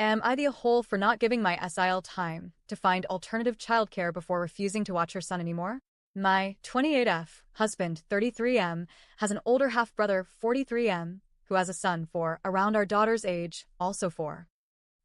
Am I the a-hole for not giving my SIL time to find alternative childcare before refusing to watch her son anymore? My 28F husband, 33M, has an older half-brother, 43M, who has a son for around our daughter's age, also 4.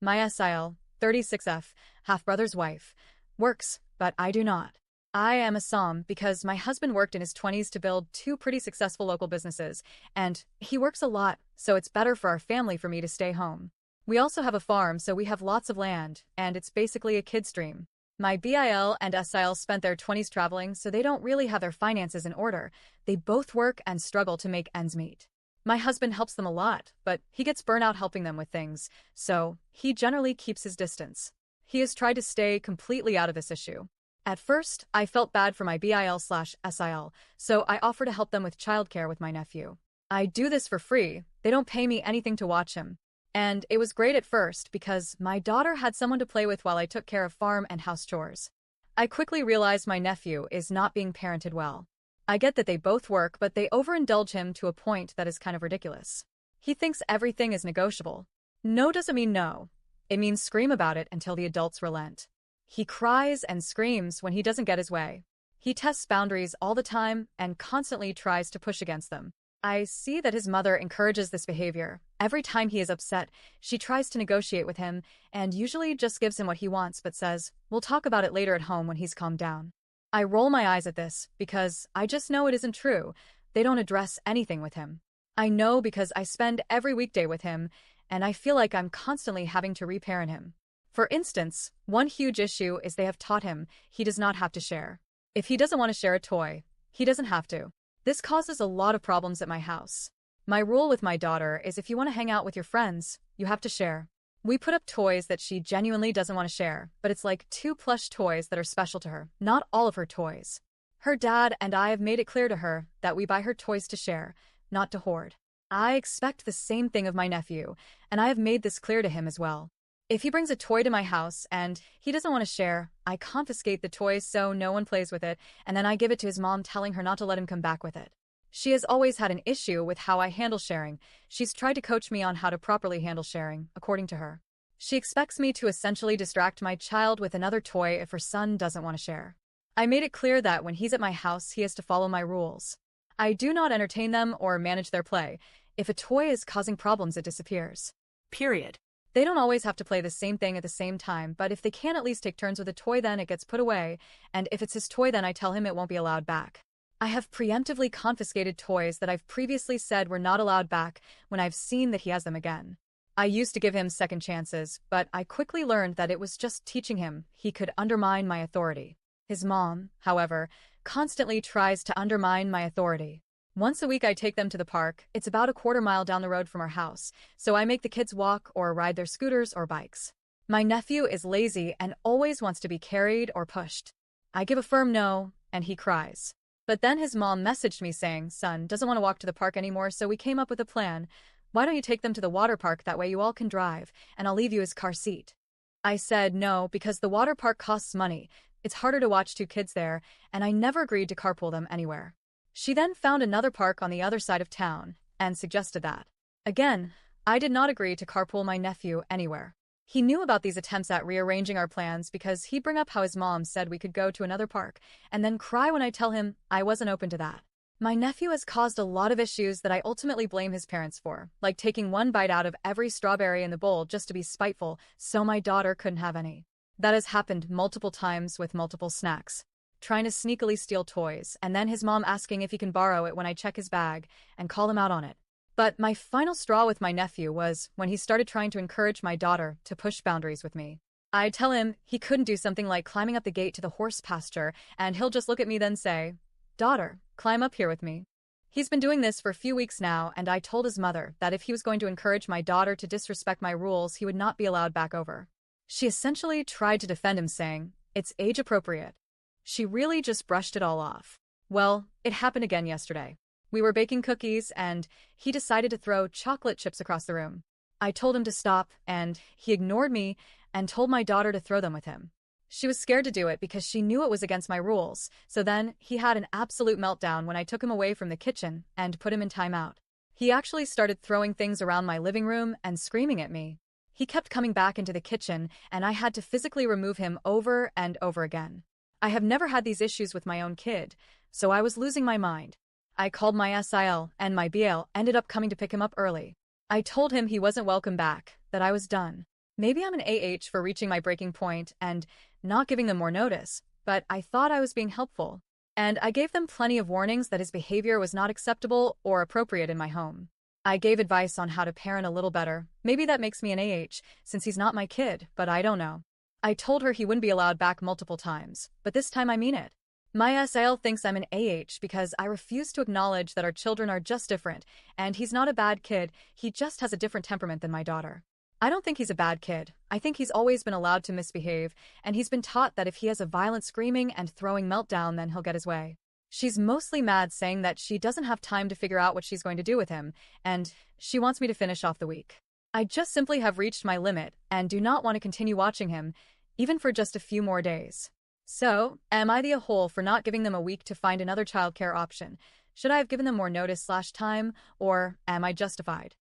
My SIL, 36F, half-brother's wife, works, but I do not. I am a SOM because my husband worked in his 20s to build 2 pretty successful local businesses, and he works a lot, so it's better for our family for me to stay home. We also have a farm, so we have lots of land, and it's basically a kid's dream. My BIL and SIL spent their 20s traveling, so they don't really have their finances in order. They both work and struggle to make ends meet. My husband helps them a lot, but he gets burnout helping them with things, so he generally keeps his distance. He has tried to stay completely out of this issue. At first, I felt bad for my BIL/SIL, so I offer to help them with childcare with my nephew. I do this for free. They don't pay me anything to watch him. And it was great at first because my daughter had someone to play with while I took care of farm and house chores. I quickly realized my nephew is not being parented well. I get that they both work, but they overindulge him to a point that is kind of ridiculous. He thinks everything is negotiable. No doesn't mean no. It means scream about it until the adults relent. He cries and screams when he doesn't get his way. He tests boundaries all the time and constantly tries to push against them. I see that his mother encourages this behavior. Every time he is upset, she tries to negotiate with him and usually just gives him what he wants but says, "We'll talk about it later at home when he's calmed down." I roll my eyes at this because I just know it isn't true. They don't address anything with him. I know because I spend every weekday with him and I feel like I'm constantly having to reparent him. For instance, one huge issue is they have taught him he does not have to share. If he doesn't want to share a toy, he doesn't have to. This causes a lot of problems at my house. My rule with my daughter is if you want to hang out with your friends, you have to share. We put up toys that she genuinely doesn't want to share, but it's like 2 plush toys that are special to her, not all of her toys. Her dad and I have made it clear to her that we buy her toys to share, not to hoard. I expect the same thing of my nephew, and I have made this clear to him as well. If he brings a toy to my house and he doesn't want to share, I confiscate the toy so no one plays with it, and then I give it to his mom telling her not to let him come back with it. She has always had an issue with how I handle sharing. She's tried to coach me on how to properly handle sharing, according to her. She expects me to essentially distract my child with another toy if her son doesn't want to share. I made it clear that when he's at my house, he has to follow my rules. I do not entertain them or manage their play. If a toy is causing problems, it disappears. Period. They don't always have to play the same thing at the same time, but if they can at least take turns with a toy, then it gets put away, and if it's his toy, then I tell him it won't be allowed back. I have preemptively confiscated toys that I've previously said were not allowed back when I've seen that he has them again. I used to give him second chances, but I quickly learned that it was just teaching him he could undermine my authority. His mom, however, constantly tries to undermine my authority. Once a week I take them to the park. It's about a quarter mile down the road from our house, so I make the kids walk or ride their scooters or bikes. My nephew is lazy and always wants to be carried or pushed. I give a firm no, and he cries. But then his mom messaged me saying, "Son doesn't want to walk to the park anymore, so we came up with a plan. Why don't you take them to the water park, that way you all can drive, and I'll leave you his car seat." I said no because the water park costs money. It's harder to watch 2 kids there, and I never agreed to carpool them anywhere. She then found another park on the other side of town and suggested that. Again, I did not agree to carpool my nephew anywhere. He knew about these attempts at rearranging our plans because he'd bring up how his mom said we could go to another park and then cry when I tell him I wasn't open to that. My nephew has caused a lot of issues that I ultimately blame his parents for, like taking 1 bite out of every strawberry in the bowl just to be spiteful so my daughter couldn't have any. That has happened multiple times with multiple snacks. Trying to sneakily steal toys, and then his mom asking if he can borrow it when I check his bag and call him out on it. But my final straw with my nephew was when he started trying to encourage my daughter to push boundaries with me. I tell him he couldn't do something like climbing up the gate to the horse pasture, and he'll just look at me then say, "Daughter, climb up here with me." He's been doing this for a few weeks now, and I told his mother that if he was going to encourage my daughter to disrespect my rules, he would not be allowed back over. She essentially tried to defend him, saying, "It's age appropriate." She really just brushed it all off. Well, it happened again yesterday. We were baking cookies, and he decided to throw chocolate chips across the room. I told him to stop, and he ignored me and told my daughter to throw them with him. She was scared to do it because she knew it was against my rules, so then he had an absolute meltdown when I took him away from the kitchen and put him in timeout. He actually started throwing things around my living room and screaming at me. He kept coming back into the kitchen, and I had to physically remove him over and over again. I have never had these issues with my own kid, so I was losing my mind. I called my SIL, and my BL ended up coming to pick him up early. I told him he wasn't welcome back, that I was done. Maybe I'm an AH for reaching my breaking point and not giving them more notice, but I thought I was being helpful. And I gave them plenty of warnings that his behavior was not acceptable or appropriate in my home. I gave advice on how to parent a little better. Maybe that makes me an AH, since he's not my kid, but I don't know. I told her he wouldn't be allowed back multiple times, but this time I mean it. My SIL thinks I'm an AH because I refuse to acknowledge that our children are just different, and he's not a bad kid, he just has a different temperament than my daughter. I don't think he's a bad kid. I think he's always been allowed to misbehave, and he's been taught that if he has a violent screaming and throwing meltdown, then he'll get his way. She's mostly mad, saying that she doesn't have time to figure out what she's going to do with him, and she wants me to finish off the week. I just simply have reached my limit and do not want to continue watching him, even for just a few more days. So, am I the a-hole for not giving them a week to find another childcare option? Should I have given them more notice/time, or am I justified?